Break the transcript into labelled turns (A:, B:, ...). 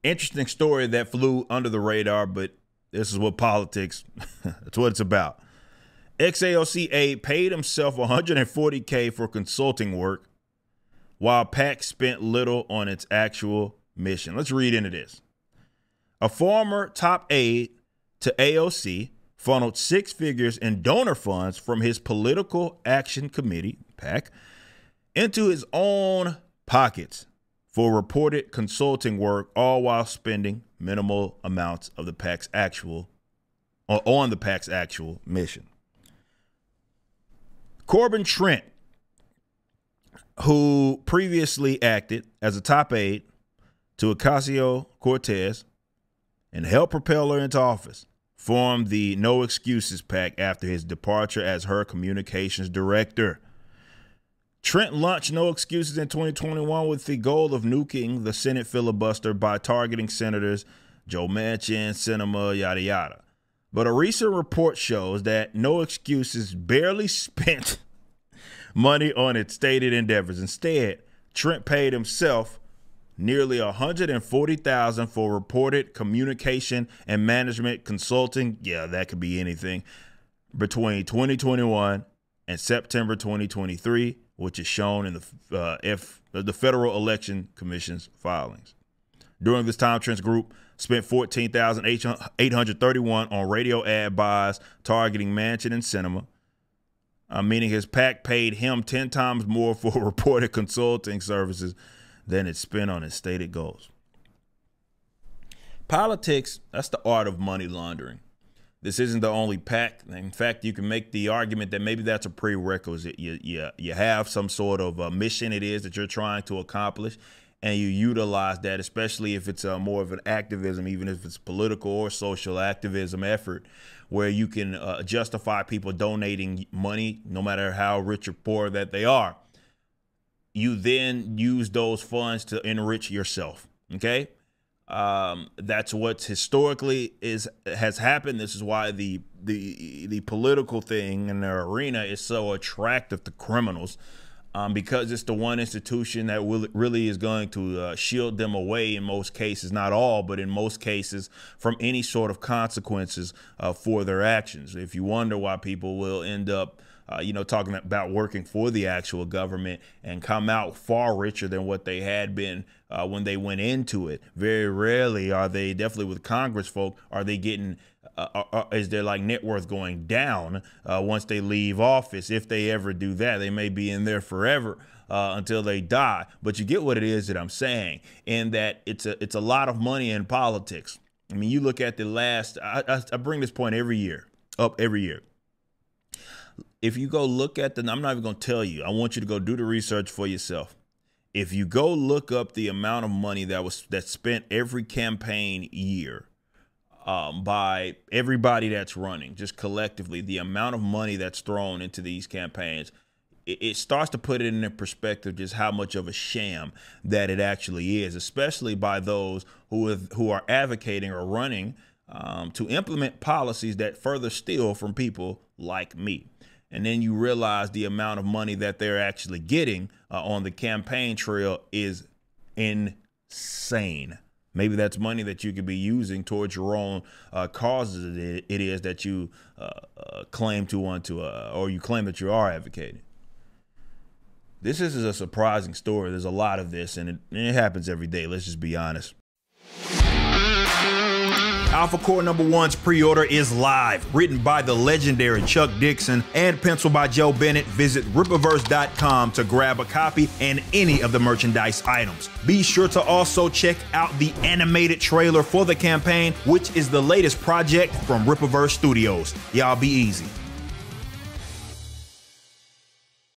A: Interesting story that flew under the radar, but this is what politics, that's what it's about. Ex-AOC aide paid himself $140K for consulting work while PAC spent little on its actual mission. Let's read into this. A former top aide to AOC funneled six figures in donor funds from his Political Action Committee, PAC, into his own pockets for reported consulting work, all while spending minimal amounts of the PAC's actual, or on the PAC's actual mission. Corbin Trent, who previously acted as a top aide to Ocasio-Cortez and helped propel her into office, formed the No Excuses PAC after his departure as her communications director. Trent launched No Excuses in 2021 with the goal of nuking the Senate filibuster by targeting Senators Joe Manchin, Sinema, yada, yada. But a recent report shows that No Excuses barely spent money on its stated endeavors. Instead, Trent paid himself nearly $140,000 for reported communication and management consulting. Yeah, that could be anything. Between 2021 and September 2023, which is shown in the Federal Election Commission's filings. During this time, Trent's group spent $14,831 on radio ad buys targeting Manchin and Sinema, meaning his PAC paid him 10 times more for reported consulting services than it spent on its stated goals. Politics, that's the art of money laundering. This isn't the only PAC. In fact, you can make the argument that maybe that's a prerequisite. You have some sort of mission it is that you're trying to accomplish, and you utilize that, especially if it's more of an activism, even if it's political or social activism effort, where you can justify people donating money, no matter how rich or poor that they are. You then use those funds to enrich yourself, okay? That's what historically has happened. This is why the political thing in their arena is so attractive to criminals, because it's the one institution that really is going to shield them away in most cases, not all, but in most cases, from any sort of consequences for their actions. If you wonder why people will end up talking about working for the actual government and come out far richer than what they had been when they went into it. Very rarely are they, definitely with Congress folk, are they getting, is their like net worth going down once they leave office? If they ever do that, they may be in there forever until they die. But you get what it is that I'm saying, in that it's a lot of money in politics. I mean, you look at the last, I bring this point every year, up every year. If you go look at I'm not even going to tell you. I want you to go do the research for yourself. If you go look up the amount of money that's spent every campaign year by everybody that's running, just collectively, the amount of money that's thrown into these campaigns, it starts to put it in perspective just how much of a sham that it actually is, especially by those who are advocating or running to implement policies that further steal from people like me. And then you realize the amount of money that they're actually getting on the campaign trail is insane. Maybe that's money that you could be using towards your own causes it is that you claim to want to, or you claim that you are advocating. This is a surprising story. There's a lot of this, and it happens every day. Let's just be honest. Alpha Core #1's pre-order is live. Written by the legendary Chuck Dixon and penciled by Joe Bennett. Visit Rippaverse.com to grab a copy and any of the merchandise items. Be sure to also check out the animated trailer for the campaign, which is the latest project from Rippaverse Studios. Y'all be easy.